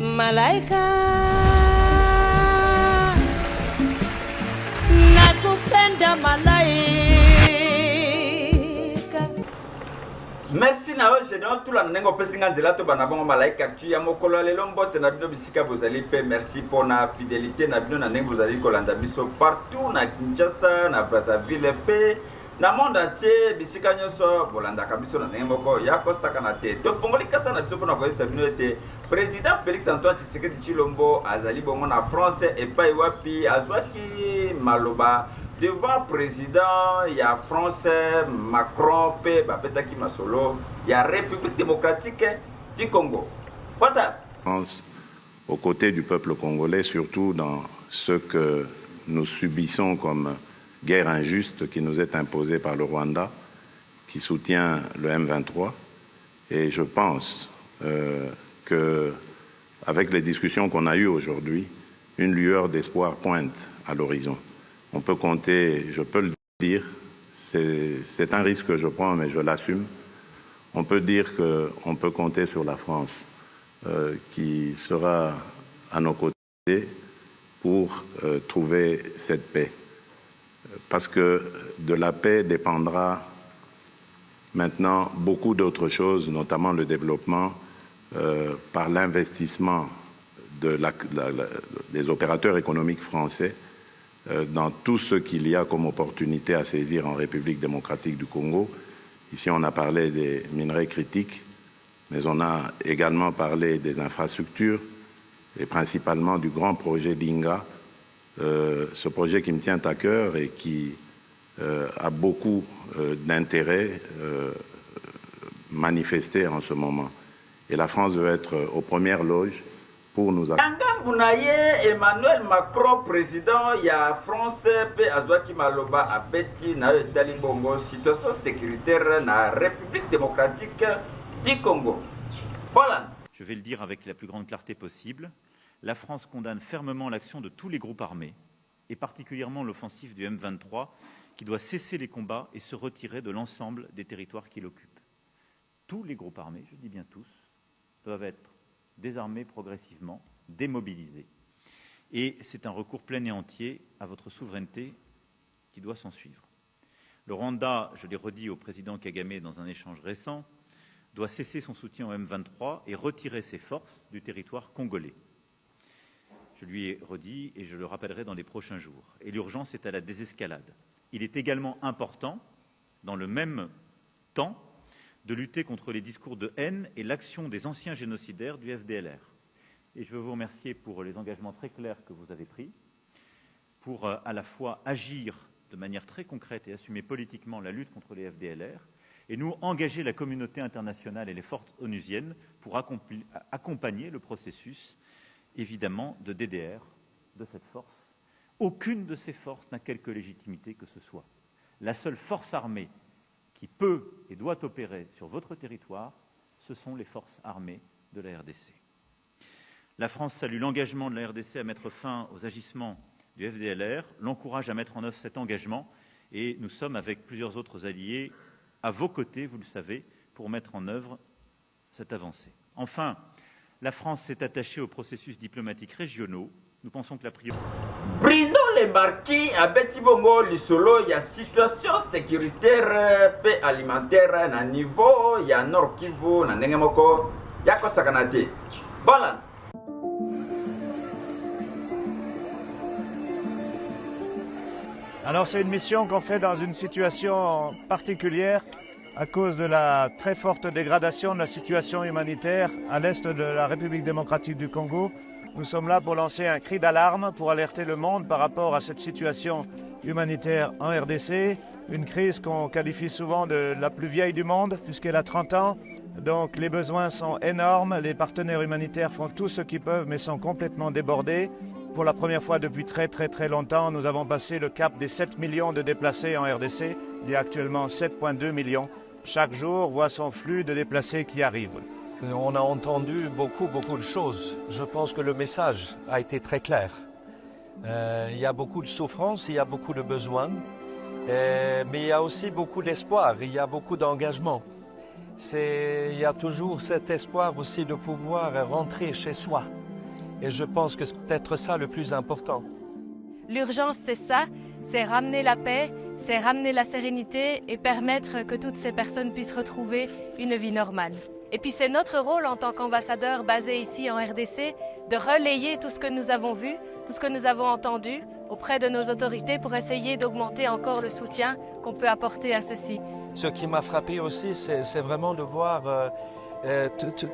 Malaika nakupenda malaika. Merci na oje donc tout la nengo pesinga nzela to bana bongo malaika tu ya mokolo lelo mbote na bino bisika bozali pe merci pour na fidélité na bino na nengo bozali kolanda biso partout na Kinshasa na Brazzaville pe na monde entier bisika nyonso bolanda kabiso na nengo moko ya kosaka na te to fongoli kasa na tsoko na koyesa bino ete président Félix Antoine Tshisekedi Tshilombo azali bongo na France et pas wapi azwaki maloba devant président il y a France Macron pe bapetaki masolo il y a République démocratique du Congo. Voilà. France aux côtés du peuple congolais, surtout dans ce que nous subissons comme guerre injuste qui nous est imposée par le Rwanda, qui soutient le M23. Et je pense que avec les discussions qu'on a eues aujourd'hui, une lueur d'espoir pointe à l'horizon. On peut compter, je peux le dire, c'est un risque que je prends, mais je l'assume. On peut dire qu'on peut compter sur la France qui sera à nos côtés pour trouver cette paix. Parce que de la paix dépendra maintenant beaucoup d'autres choses, notamment le développement par l'investissement des opérateurs économiques français dans tout ce qu'il y a comme opportunité à saisir en République démocratique du Congo. Ici, on a parlé des minerais critiques, mais on a également parlé des infrastructures et principalement du grand projet d'Inga, ce projet qui me tient à cœur et qui a beaucoup d'intérêt manifesté en ce moment. Et la France veut être aux premières loges pour nous accompagner. Emmanuel Macron, président, il y a France, pe azwaki maloba abeti na etali bongo situation sécuritaire na République démocratique du Congo. Voilà. Je vais le dire avec la plus grande clarté possible. La France condamne fermement l'action de tous les groupes armés, et particulièrement l'offensive du M23, qui doit cesser les combats et se retirer de l'ensemble des territoires qu'il occupe. Tous les groupes armés, je dis bien tous, doivent être désarmés progressivement, démobilisés. Et c'est un recours plein et entier à votre souveraineté qui doit s'en suivre. Le Rwanda, je l'ai redit au président Kagame dans un échange récent, doit cesser son soutien au M23 et retirer ses forces du territoire congolais. Je lui ai redit et je le rappellerai dans les prochains jours. Et l'urgence est à la désescalade. Il est également important, dans le même temps, de lutter contre les discours de haine et l'action des anciens génocidaires du FDLR. Et je veux vous remercier pour les engagements très clairs que vous avez pris, pour à la fois agir de manière très concrète et assumer politiquement la lutte contre les FDLR, et nous engager la communauté internationale et les forces onusiennes pour accompagner le processus, évidemment, de DDR de cette force. Aucune de ces forces n'a quelque légitimité que ce soit. La seule force armée qui peut et doit opérer sur votre territoire, ce sont les forces armées de la RDC. La France salue l'engagement de la RDC à mettre fin aux agissements du FDLR, l'encourage à mettre en œuvre cet engagement et nous sommes avec plusieurs autres alliés à vos côtés, vous le savez, pour mettre en œuvre cette avancée. Enfin, la France s'est attachée aux processus diplomatiques régionaux. Nous pensons que la priorité... Bruno Le Marquis a beti bongo lisolo il y a situation sécuritaire pe alimentaire na niveau il y a Nord Kivu na ndenge moko ya kosakana te. Voilà. Alors c'est une mission qu'on fait dans une situation particulière à cause de la très forte dégradation de la situation humanitaire à l'est de la République démocratique du Congo. Nous sommes là pour lancer un cri d'alarme, pour alerter le monde par rapport à cette situation humanitaire en RDC, une crise qu'on qualifie souvent de la plus vieille du monde puisqu'elle a 30 ans. Donc les besoins sont énormes, les partenaires humanitaires font tout ce qu'ils peuvent mais sont complètement débordés. Pour la première fois depuis très longtemps, nous avons passé le cap des 7 millions de déplacés en RDC. Il y a actuellement 7,2 millions. Chaque jour voit son flux de déplacés qui arrivent. On a entendu beaucoup de choses. Je pense que le message a été très clair. Il y a beaucoup de souffrance, il y a beaucoup de besoins, mais il y a aussi beaucoup d'espoir, il y a beaucoup d'engagement. Il y a toujours cet espoir aussi de pouvoir rentrer chez soi. Et je pense que c'est peut-être ça le plus important. L'urgence, c'est ça, c'est ramener la paix, c'est ramener la sérénité et permettre que toutes ces personnes puissent retrouver une vie normale. Et puis c'est notre rôle en tant qu'ambassadeur basé ici en RDC de relayer tout ce que nous avons vu, tout ce que nous avons entendu auprès de nos autorités pour essayer d'augmenter encore le soutien qu'on peut apporter à ceux-ci. Ce qui m'a frappé aussi, c'est vraiment de voir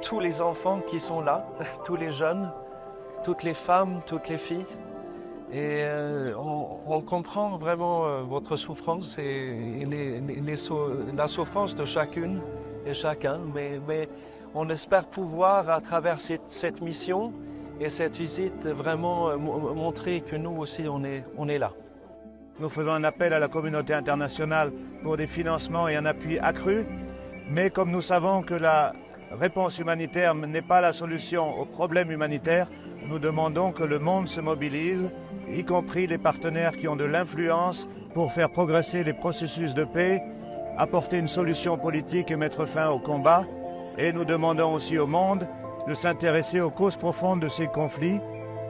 tous les enfants qui sont là, tous les jeunes, toutes les femmes, toutes les filles. Et on comprend vraiment votre souffrance et la souffrance de chacune et chacun. Mais on espère pouvoir, à travers cette mission et cette visite, vraiment montrer que nous aussi, on est là. Nous faisons un appel à la communauté internationale pour des financements et un appui accru. Mais comme nous savons que la réponse humanitaire n'est pas la solution aux problèmes humanitaires, nous demandons que le monde se mobilise, y compris les partenaires qui ont de l'influence pour faire progresser les processus de paix, apporter une solution politique et mettre fin au combat. Et nous demandons aussi au monde de s'intéresser aux causes profondes de ces conflits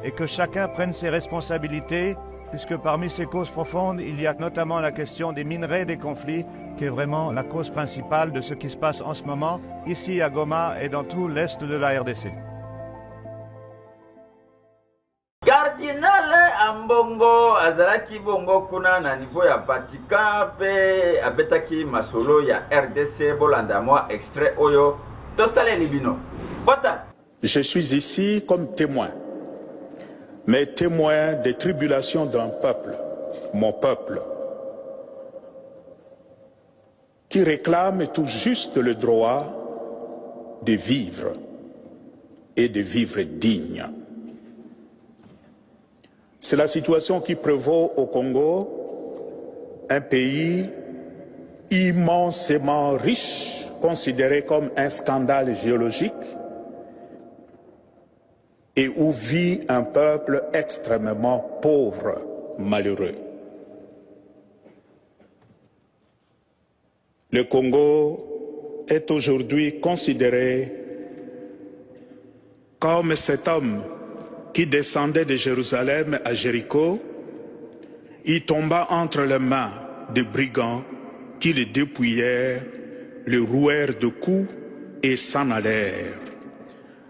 et que chacun prenne ses responsabilités, puisque parmi ces causes profondes, il y a notamment la question des minerais des conflits, qui est vraiment la cause principale de ce qui se passe en ce moment, ici à Goma et dans tout l'est de la RDC. Cardinal Ambongo azalaki bongo kuna na niveau ya Vatican pe abetaki masolo ya RDC bolanda moi extrait oyo tosale libino. Bota. Je suis ici comme témoin, mais témoin des tribulations d'un peuple, mon peuple, qui réclame tout juste le droit de vivre et de vivre digne. C'est la situation qui prévaut au Congo, un pays immensément riche, considéré comme un scandale géologique, et où vit un peuple extrêmement pauvre, malheureux. Le Congo est aujourd'hui considéré comme cet homme qui descendait de Jérusalem à Jéricho, il tomba entre les mains de brigands qui le dépouillèrent, le rouèrent de coups et s'en allèrent,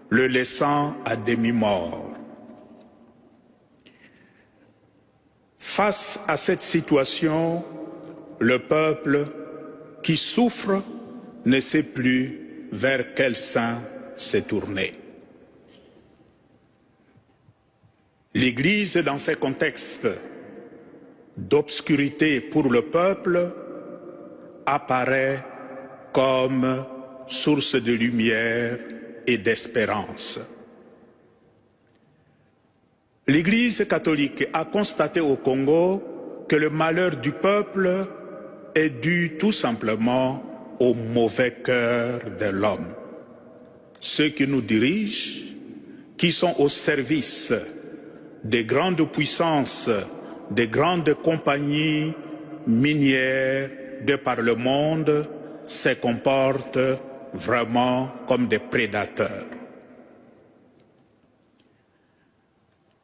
le laissant à demi-mort. Face à cette situation, le peuple qui souffre ne sait plus vers quel saint se tourner. L'Église, dans ces contextes d'obscurité pour le peuple, apparaît comme source de lumière et d'espérance. L'Église catholique a constaté au Congo que le malheur du peuple est dû tout simplement au mauvais cœur de l'homme. Ceux qui nous dirigent, qui sont au service des grandes puissances, des grandes compagnies minières de par le monde, se comportent vraiment comme des prédateurs.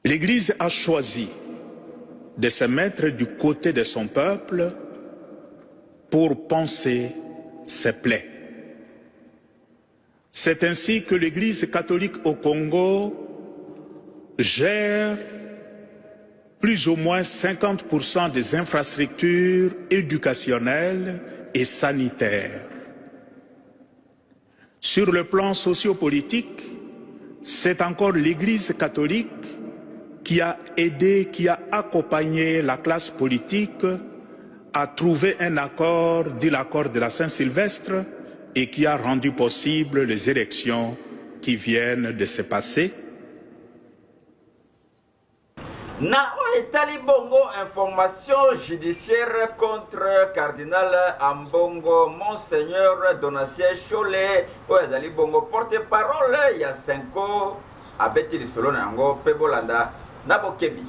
L'Église a choisi de se mettre du côté de son peuple pour panser ses plaies. C'est ainsi que l'Église catholique au Congo gère plus ou moins 50% des infrastructures éducationnelles et sanitaires. Sur le plan sociopolitique, c'est encore l'Église catholique qui a aidé, qui a accompagné la classe politique à trouver un accord, dit l'accord de la Saint-Sylvestre, et qui a rendu possible les élections qui viennent de se passer. Na etali bongo information judiciaire contre cardinal Ambongo Monseigneur Donatien Cholet oyo bongo porte-parole ya Senko abeti lisolo nango pe bolanda na bokebi.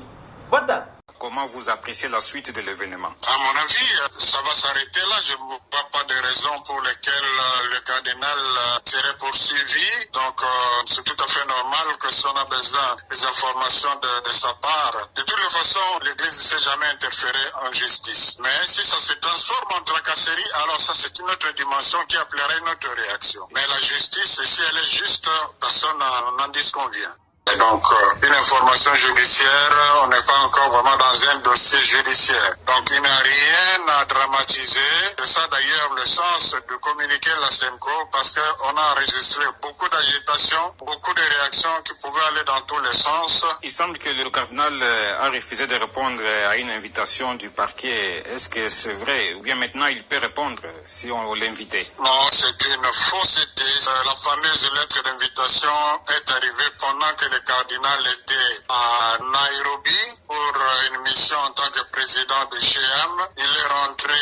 Bota. comment vous appréciez la suite de l'événement? À mon avis, ça va s'arrêter là. Je ne vois pas de raisons pour lesquelles le cardinal serait poursuivi. Donc, c'est tout à fait normal que si on a besoin des informations de sa part. De toutes les façons, l'Église ne s'est jamais interférée en justice. Mais si ça se transforme en tracasserie, alors ça c'est une autre dimension qui appellerait une autre réaction. Mais la justice, si elle est juste, personne n'en disconvient. Et donc, une information judiciaire, on n'est pas encore vraiment dans un dossier judiciaire. Donc, il n'y a rien à dramatiser. C'est ça d'ailleurs le sens de communiquer la SEMCO, parce qu'on a enregistré beaucoup d'agitation, beaucoup de réactions qui pouvaient aller dans tous les sens. Il semble que le cardinal a refusé de répondre à une invitation du parquet. Est-ce que c'est vrai? Ou bien maintenant il peut répondre si on l'invitait? Non, c'est une fausseté. La fameuse lettre d'invitation est arrivée pendant que le cardinal était à Nairobi pour une mission en tant que président de CHEAM. Il est rentré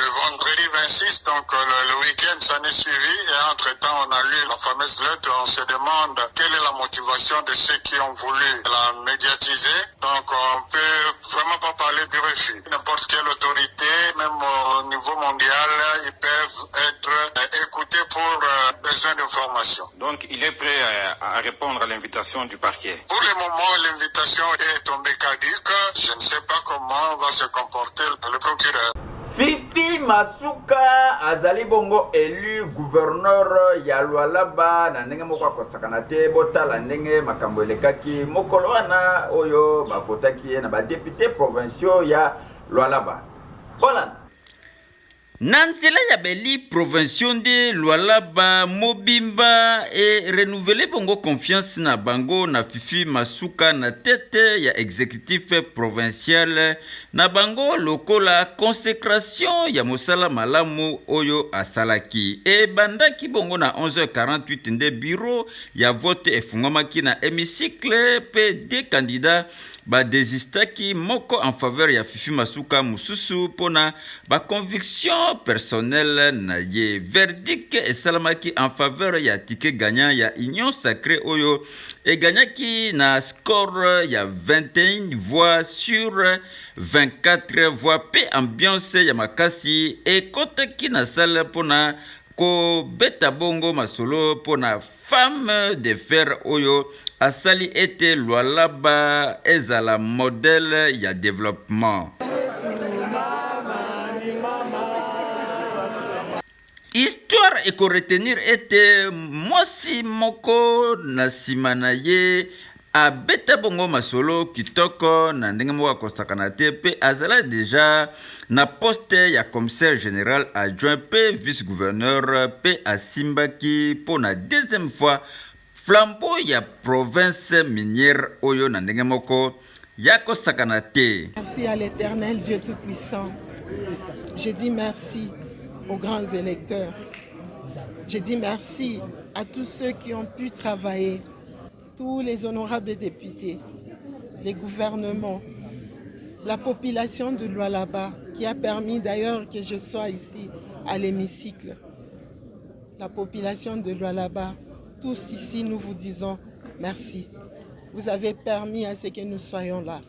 le vendredi 26, donc le week-end s'en est suivi et entre-temps on a lu la fameuse lettre. On se demande quelle est la motivation de ceux qui ont voulu la médiatiser. Donc on peut vraiment pas parler du refus. N'importe quelle autorité, même au niveau mondial, ils peuvent être écoutés pour besoin d'informations. Donc il est prêt à répondre à l'invitation du parquet. Pour le moment, l'invitation est tombée caduque. Je ne sais pas comment va se comporter le procureur. Fifi Masuka azali bongo élu gouverneur ya Lualaba na ndenge moko akosakana te botala ndenge makambo elekaki mokolo wana oyo bavotaki ye na badepute provinciaux ya Lualaba. Voilà. Nanzela ya beli provinciaux de Lualaba Mobimba et renouveler bongo confiance na bango na Fifi Masuka na tête ya exécutif provincial na bango lokola consécration ya mosala malamu oyo asalaki et bandaki bongo na 11h48 nde bureau ya vote efungwamaki na hémicycle pe des candidats ba desistaki moko en faveur ya Fifi Masuka mususu pona ba conviction personnelle na ye verdict esalamaki en faveur ya ticket gagnant ya Union Sacrée oyo et gagnaki na score ya 21 voix sur 24 voix pe ambiance ya makasi et kotaki na salle pona ko beta bongo masolo pona femme de fer oyo asali ete Lualaba ezala modèle ya développement. Histoire eko retenir ete mwasi moko na sima na ye abeta bongo masolo kitoko na ndenge moko akosakana te pe azala deja na poste ya commissaire général adjoint pe vice-gouverneur pe asimbaki pour na deuxième fois flambeau ya province minière oyo na ndenge moko yako sakanate. Merci à l'Éternel Dieu Tout-Puissant. Je dis merci aux grands électeurs. Je dis merci à tous ceux qui ont pu travailler, tous les honorables députés, les gouvernements, la population de Lualaba qui a permis d'ailleurs que je sois ici à l'hémicycle. La population de Lualaba, tous ici, nous vous disons merci. Vous avez permis à ce que nous soyons là.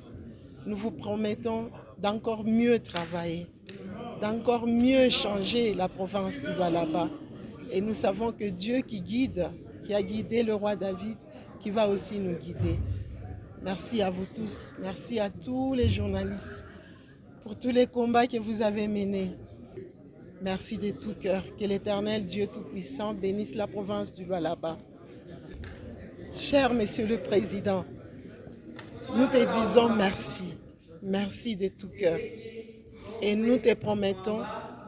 Nous vous promettons d'encore mieux travailler, d'encore mieux changer la province du Lualaba. Et nous savons que Dieu qui guide, qui a guidé le roi David, qui va aussi nous guider. Merci à vous tous. Merci à tous les journalistes pour tous les combats que vous avez menés. Merci de tout cœur. Que l'Éternel Dieu Tout-Puissant bénisse la province du Lualaba. Cher Monsieur le Président, nous te disons merci. Merci de tout cœur. Et nous te promettons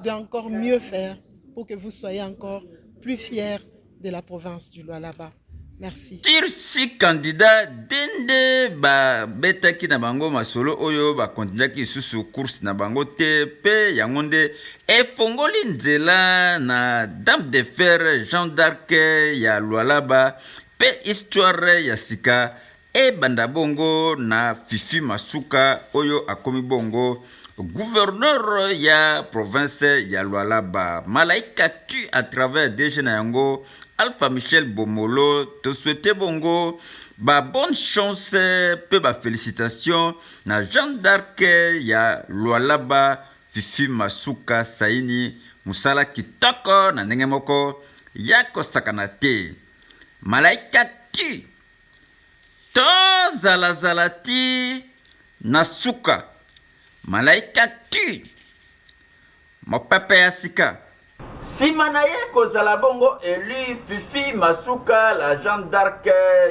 d'encore mieux faire pour que vous soyez encore plus fiers de la province du Lualaba. Merci. Sur 6 candidats dende ba betaki na bango masolo oyo ba continuaki susu course na bango te pe yangonde efongoli nzela na dame de fer Jean d'Arc ya Lualaba pe histoire ya sika e banda bongo na Fifi Masuka oyo akomi bongo gouverneur ya province ya Lualaba. Malaika tu à travers des jeunes yango Alpha Michel Bomolo te souhaite bongo bonne chance pe félicitations na Jeanne d'Arc ya Lualaba Fifi Masuka Saini musala kitoko na ndenge moko ya kosakana te. Malaika ki to zala ti na suka malaika ki mopepe ya sika. Sima na ye kozala bongo élu Fifi Masuka la Jeanne d'Arc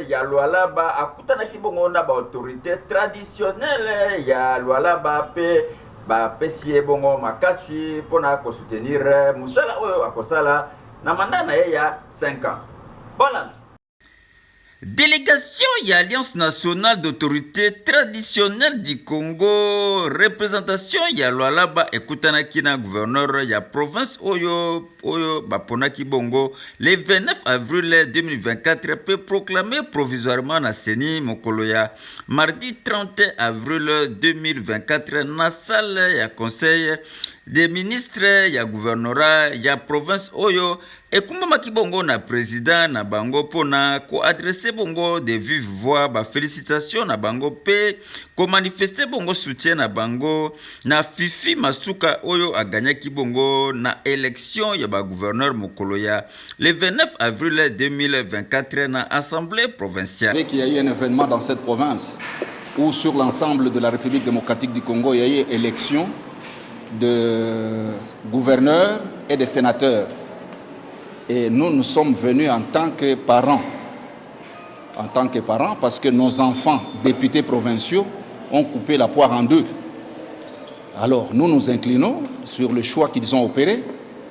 ya Lualaba akutanaki bongo na ba autorité traditionnelle ya Lualaba pe ba pesi bongo makasi pona ko soutenir musala oyo akosala na mandat na ye ya 5 ans. Voilà. Délégation et Alliance nationale d'autorité traditionnelle du Congo, représentation ya Lualaba ekutanaki na gouverneur ya province Oyo Baponaki Bongo le 29 avril 2024 peut proclamer provisoirement na Seni Mokoloya mardi 30 avril 2024 na salle ya conseil des ministres ya gouvernorat ya province Oyo ekumbamaki bongo na président na bango pona ko adresser bongo de vive voix ba félicitations na bango pe ko manifester bongo soutien na bango na Fifi Masuka Oyo aganyaki bongo na élection ya ba gouverneur Mokoloya le 29 avril 2024 na assemblée provinciale. Il y a eu un événement dans cette province où sur l'ensemble de la République démocratique du Congo il y a eu élection de gouverneurs et de sénateurs. Et nous sommes venus en tant que parents. Parce que nos enfants, députés provinciaux, ont coupé la poire en deux. Alors nous nous inclinons sur le choix qu'ils ont opéré.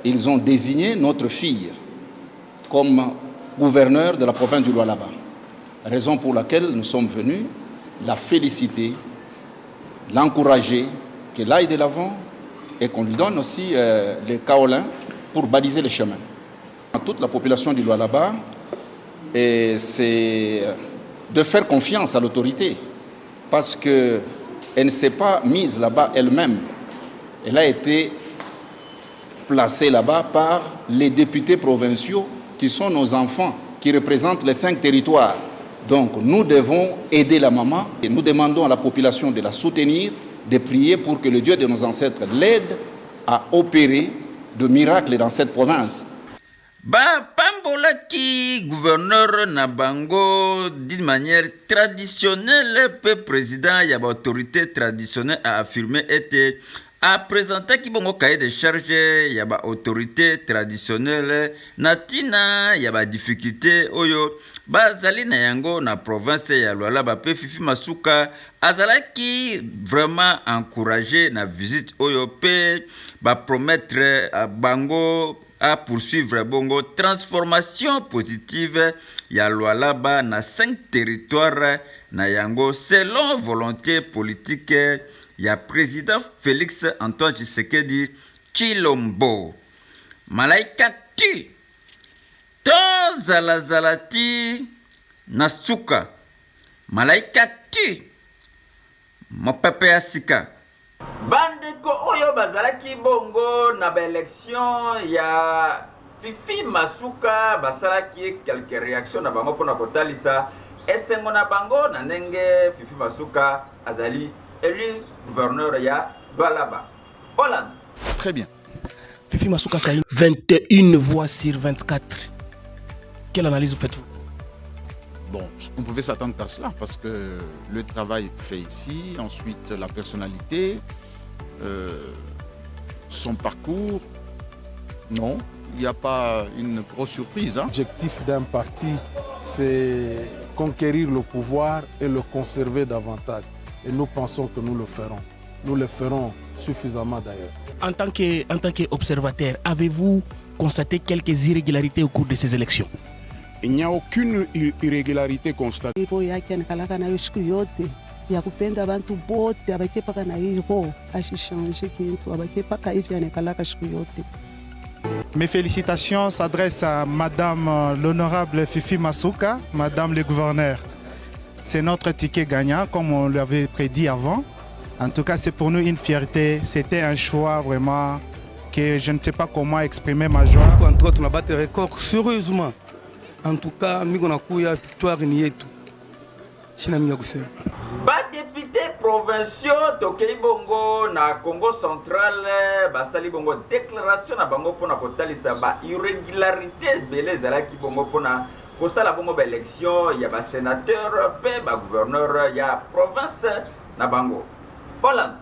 Ils ont désigné notre fille comme gouverneur de la province du Lualaba. Raison pour laquelle nous sommes venus la féliciter, l'encourager, qu'elle aille de l'avant, et qu'on lui donne aussi les kaolins pour baliser le chemin. À toute la population du Lualaba, c'est de faire confiance à l'autorité, parce qu'elle ne s'est pas mise là-bas elle-même. Elle a été placée là-bas par les députés provinciaux qui sont nos enfants, qui représentent les 5 territoires. Donc nous devons aider la maman et nous demandons à la population de la soutenir, de prier pour que le Dieu de nos ancêtres l'aide à opérer de miracles dans cette province. Pambola qui gouverneur Nabango d'une manière traditionnelle, le président y a autorité traditionnelle a affirmé était a présenté qui bongo cahier de charge y a autorité traditionnelle natina y a difficulté oyo bazali na yango na province ya Lualaba pe Fifi Masuka azalaki vraiment encouragé na visite oyo pe ba promettre a bango à poursuivre bongo transformation positive ya Lualaba na 5 territoires na yango selon volonté politique ya président Félix Antoine Tshisekedi Chilombo. Malaika tu to zalazalati nasuka malaika tu mopepe ya sika. Bandeko oyo bazalaki bongo na ba élection ya Fifi Masuka basalaki quelques réactions na bango pona kotalisa esengo na bango na ndenge Fifi Masuka azali élu gouverneur ya Lualaba. Hollande. Très bien. Fifi Masuka Saini 21 voix sur 24. Quelle analyse vous faites-vous? Bon, on pouvait s'attendre à cela parce que le travail fait ici, ensuite la personnalité, son parcours, non, il n'y a pas une grosse surprise. L'objectif d'un parti, c'est conquérir le pouvoir et le conserver davantage. Et nous pensons que nous le ferons. Nous le ferons suffisamment d'ailleurs. En tant qu'observateur, avez-vous constaté quelques irrégularités au cours de ces élections? Il n'y a aucune irrégularité constatée. Mes félicitations s'adressent à Madame l'honorable Fifi Masuka, Madame le gouverneur. C'est notre ticket gagnant, comme on l'avait prédit avant. En tout cas, c'est pour nous une fierté. C'était un choix vraiment que je ne sais pas comment exprimer ma joie. Entre autres, on a battu le record sérieusement. En tout cas, nous avons victoire. Député provinciaux tokei bongo na Congo central basali bongo déclaration na bango pona kotalisa ba irrégularité belé zalaki bongo pona kosala bongo ba élection ya ba sénateur pe ba gouverneur ya province na bango. Voilà.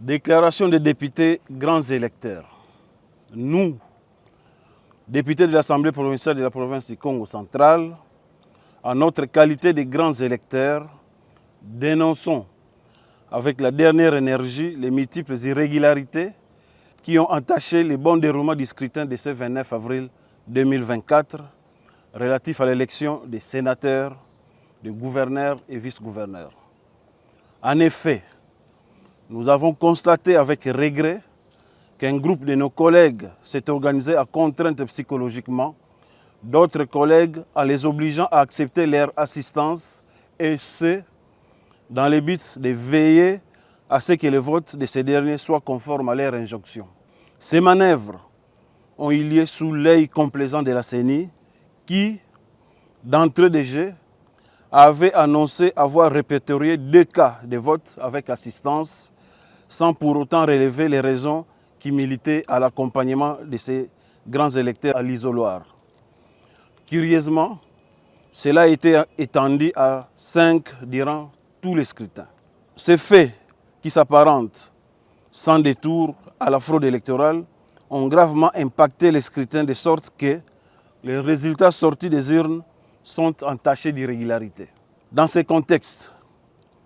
Déclaration des députés grands électeurs. Nous, députés de l'Assemblée provinciale de la province du Congo central, en notre qualité de grands électeurs, dénonçons avec la dernière énergie les multiples irrégularités qui ont entaché le bon déroulement du scrutin de ce 29 avril 2024 relatif à l'élection des sénateurs, des gouverneurs et vice-gouverneurs. En effet, nous avons constaté avec regret qu'un groupe de nos collègues s'est organisé à contrainte psychologiquement d'autres collègues en les obligeant à accepter leur assistance et ce, dans le but de veiller à ce que le vote de ces derniers soit conforme à leur injonction. Ces manœuvres ont eu lieu sous l'œil complaisant de la CENI qui, d'entrée de jeu, avait annoncé avoir répertorié 2 cas de vote avec assistance sans pour autant relever les raisons qui militaient à l'accompagnement de ces grands électeurs à l'isoloir. Curieusement, cela a été étendu à 5 durant tous les scrutins. Ces faits qui s'apparentent sans détour à la fraude électorale ont gravement impacté les scrutins de sorte que les résultats sortis des urnes sont entachés d'irrégularité. Dans ce contexte,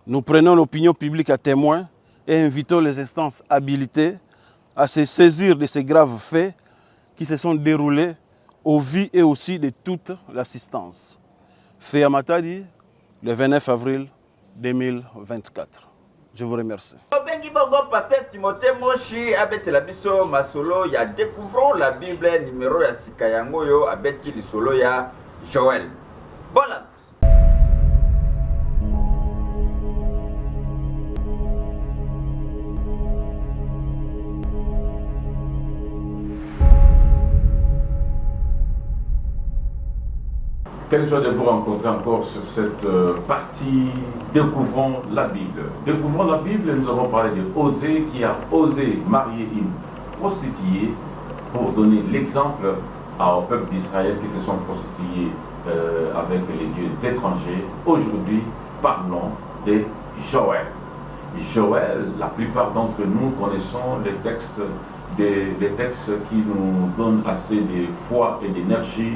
nous prenons l'opinion publique à témoin et invitons les instances habilitées à se saisir de ces graves faits qui se sont déroulés au vu et aussi de toute l'assistance. Fait à Matadi, le 29 avril 2024. Je vous remercie. Bengi bongo pasteur Timothée Moshi abeti la biso masolo ya découvrons la Bible numéro ya sika yango yo abeti lisolo ya Joël. Voilà. Quelle joie de vous rencontrer encore sur cette partie Découvrons la Bible. Découvrons la Bible, nous avons parlé de Osée qui a osé marier une prostituée pour donner l'exemple au peuple d'Israël qui se sont prostitués avec les dieux étrangers. Aujourd'hui, parlons de Joël. Joël, la plupart d'entre nous connaissons les textes qui nous donnent assez de foi et d'énergie.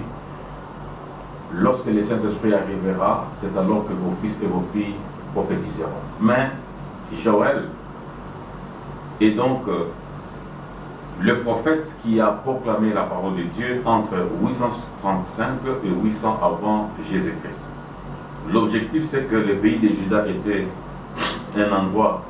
Lorsque le Saint-Esprit arrivera, c'est alors que vos fils et vos filles prophétiseront. Mais Joël est donc le prophète qui a proclamé la parole de Dieu entre 835 et 800 avant Jésus-Christ. L'objectif, c'est que le pays de Juda était un endroit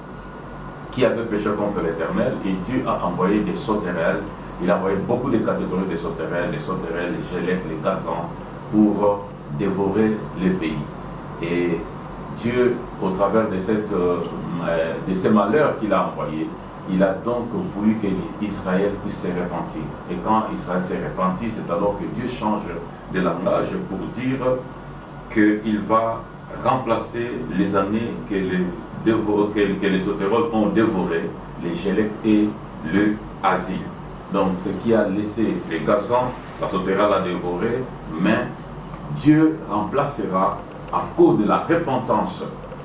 qui avait péché contre l'Éternel et Dieu a envoyé des sauterelles. Il a envoyé beaucoup de catégories de sauterelles, les gélèques, les gazans, pour dévorer le pays. Et Dieu, au travers de ces malheurs qu'il a envoyés, il a donc voulu que Israël puisse se repentir. Et quand Israël s'est repenti, c'est alors que Dieu change de langage pour dire qu'il va remplacer les années que les sauterelles ont dévoré, les gélèques et le asile. Donc ce qui a laissé les gazans, la sauterelle a dévoré, mais Dieu remplacera, à cause de la repentance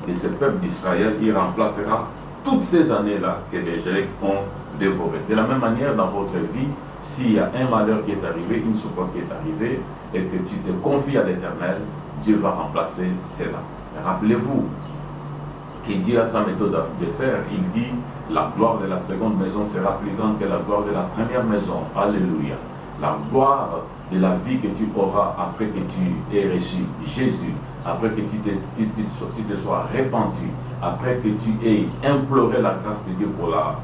de ce peuple d'Israël, il remplacera toutes ces années-là que les gélèques ont dévoré. De la même manière, dans votre vie, s'il y a un malheur qui est arrivé, une souffrance qui est arrivée, et que tu te confies à l'Éternel, Dieu va remplacer cela. Rappelez-vous que Dieu a sa méthode de faire. Il dit, la gloire de la seconde maison sera plus grande que la gloire de la première maison. Alléluia. La gloire de la vie que tu auras après que tu aies reçu Jésus, après que tu te sois répandu, après que tu aies imploré la grâce de Dieu pour la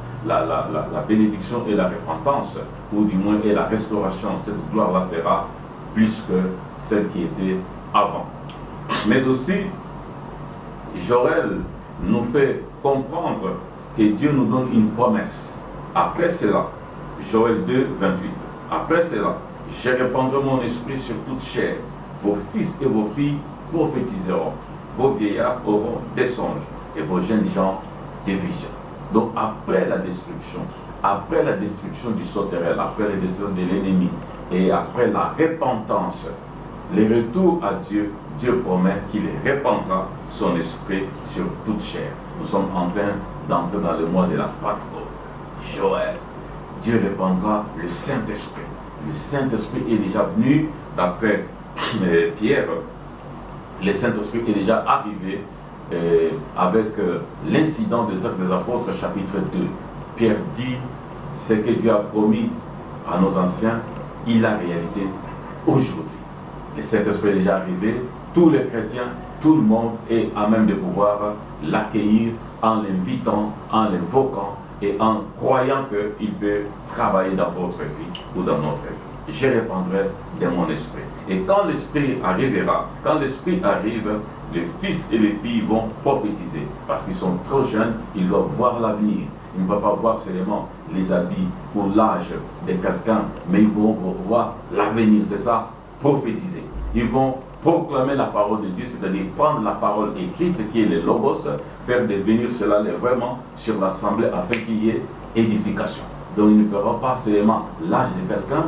bénédiction et la repentance, ou du moins et la restauration, cette gloire-là sera plus que celle qui était avant. Mais aussi, Joël nous fait comprendre que Dieu nous donne une promesse. Après cela, Joël 2, 28. Après cela, je répandrai mon esprit sur toute chair. Vos fils et vos filles prophétiseront. Vos vieillards auront des songes et vos jeunes gens des visions. Donc après la destruction du sauterelle, après la destruction de l'ennemi et après la repentance, le retour à Dieu, Dieu promet qu'il répandra son esprit sur toute chair. Nous sommes en train d'entrer dans le mois de la Pentecôte. Joël, Dieu répandra le Saint-Esprit. Le Saint-Esprit est déjà venu, d'après Pierre, le Saint-Esprit est déjà arrivé avec l'incident des Actes des Apôtres, chapitre 2. Pierre dit, ce que Dieu a promis à nos anciens, il a réalisé aujourd'hui. Le Saint-Esprit est déjà arrivé, tous les chrétiens, tout le monde est à même de pouvoir l'accueillir en l'invitant, en l'invoquant et en croyant qu'il peut travailler dans votre vie ou dans notre vie. Je répandrai de mon esprit. Et quand l'esprit arrivera, quand l'esprit arrive, les fils et les filles vont prophétiser. Parce qu'ils sont trop jeunes, ils doivent voir l'avenir. Ils ne vont pas voir seulement les habits ou l'âge de quelqu'un, mais ils vont voir l'avenir. C'est ça, prophétiser. Ils vont proclamer la parole de Dieu, c'est-à-dire prendre la parole écrite qui est le logos, faire devenir cela vraiment sur l'assemblée afin qu'il y ait édification. Donc ils ne verront pas seulement l'âge de quelqu'un,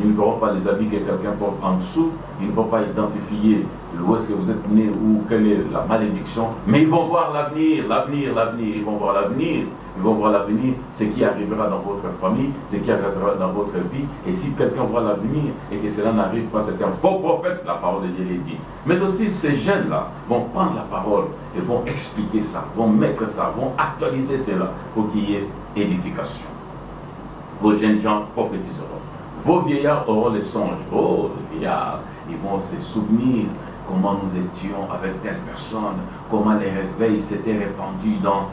ils ne verront pas les habits que quelqu'un porte en dessous, ils ne vont pas identifier où est-ce que vous êtes né ou quelle est la malédiction, mais ils vont voir l'avenir, ils vont voir l'avenir, ils vont voir l'avenir, ce qui arrivera dans votre famille, ce qui arrivera dans votre vie, et si quelqu'un voit l'avenir et que cela n'arrive pas, c'est un faux prophète, la parole de Dieu l'est dit. Mais aussi ces jeunes-là vont prendre la parole et vont expliquer ça, vont mettre ça, vont actualiser cela pour qu'il y ait édification. Vos jeunes gens prophétiseront. Vos vieillards auront les songes. Oh, les vieillards, ils vont se souvenir comment nous étions avec telle personne, comment les réveils s'étaient répandus dans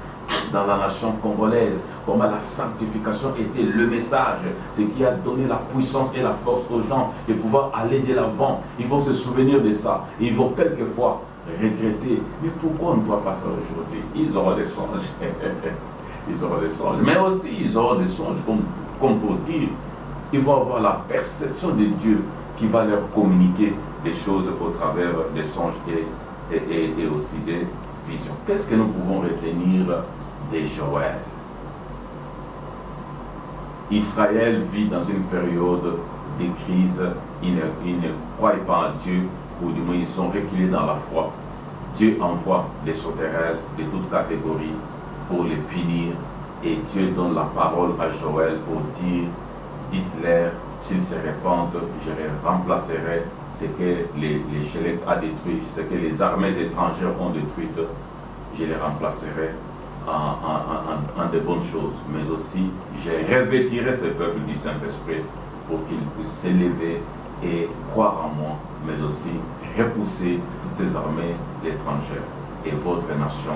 la nation congolaise, comment la sanctification était le message, ce qui a donné la puissance et la force aux gens de pouvoir aller de l'avant. Ils vont se souvenir de ça. Ils vont quelquefois regretter. Mais pourquoi on ne voit pas ça aujourd'hui? Ils auront des songes. Ils auront des songes. Mais aussi, ils auront des songes, comme pour dire, ils vont avoir la perception de Dieu qui va leur communiquer des choses au travers des songes et aussi des visions. Qu'est-ce que nous pouvons retenir de Joël? Israël vit dans une période de crise. Ils ne croient pas en Dieu, ou du moins ils sont reculés dans la foi. Dieu envoie des sauterelles de toutes catégories pour les punir, et Dieu donne la parole à Joël pour dire, dites-leur, s'ils se répandent, je les remplacerai, ce que les Chélecs a détruit, ce que les armées étrangères ont détruit, je les remplacerai en de bonnes choses. Mais aussi, je revêtirai ce peuple du Saint-Esprit pour qu'ils puissent s'élever et croire en moi, mais aussi repousser toutes ces armées étrangères. Et votre nation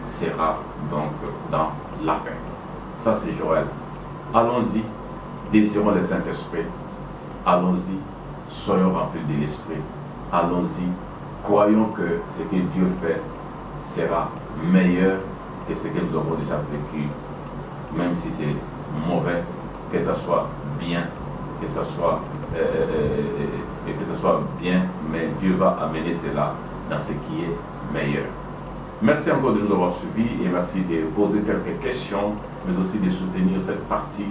sera donc dans la paix. Ça, c'est Joël. Allons-y, désirons le Saint-Esprit. Allons-y, soyons remplis de l'Esprit. Allons-y, croyons que ce que Dieu fait sera meilleur que ce que nous avons déjà vécu, même si c'est mauvais, que ce soit bien, que ce soit bien, mais Dieu va amener cela dans ce qui est meilleur. Merci encore de nous avoir suivis et merci de poser quelques questions, mais aussi de soutenir cette partie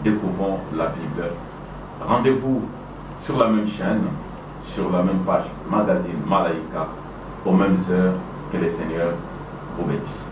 Découvrons la Bible. Rendez-vous sur la même chaîne, sur la même page magazine Malaika, aux mêmes heures. Que le Seigneur vous bénisse.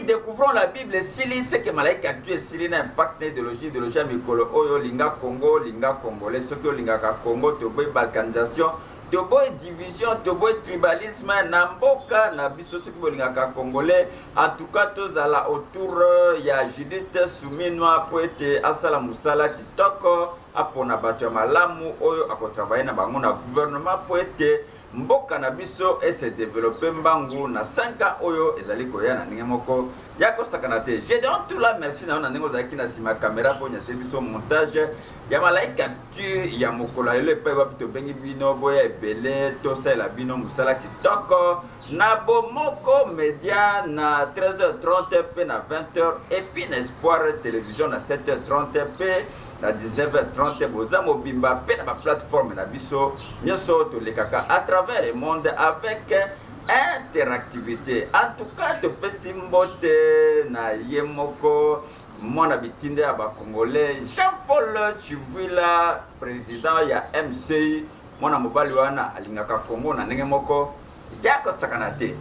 Découvrons la Bible. Sili, c'est que Malaika Dieu Sili n'a impact idéologie Mikolo Oyo, Linga Congo, Linga Congolais, ce que Linga Congo, Toboy balkanisation, Toboy division, Toboy tribalisme, Namboka, Nabiso, ce que Linga Congolais, en tout cas, tous à la autour, il y a Judith Souminoa, poète Asala Moussala, Kitoko, Apona Batua Malamu, Oyo, à travailler dans le gouvernement, poète. mboka na biso ese développer mbangu na 5 ans oyo ezali koya na ndenge moko ya kosakana te. Je donne tout la merci na ndenge ozalaki na sima caméra po nyate biso montage ya malaika tu ya mokola lelo epai wapi tobengi bino boya ebele tosala bino musala kitoko na bomoko media na 13h30 pe na 20h et puis na espoir télévision na 7h30 pe na 19h30 boza mobimba pe na plateforme na biso nyoso tolekaka à travers le monde avec interactivité. En tout cas topesi mbote na yemoko mwana bitinde ya Congolais Jean-Paul Chivwila président ya MCI mwana mobali wana alingaka Congo na ndenge moko yako sakana te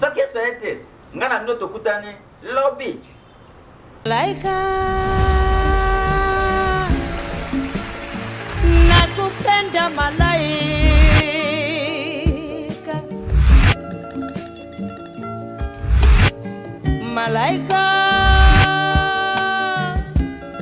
soki eso ete ngana mino tokutani lobby Laika nakupenda malaika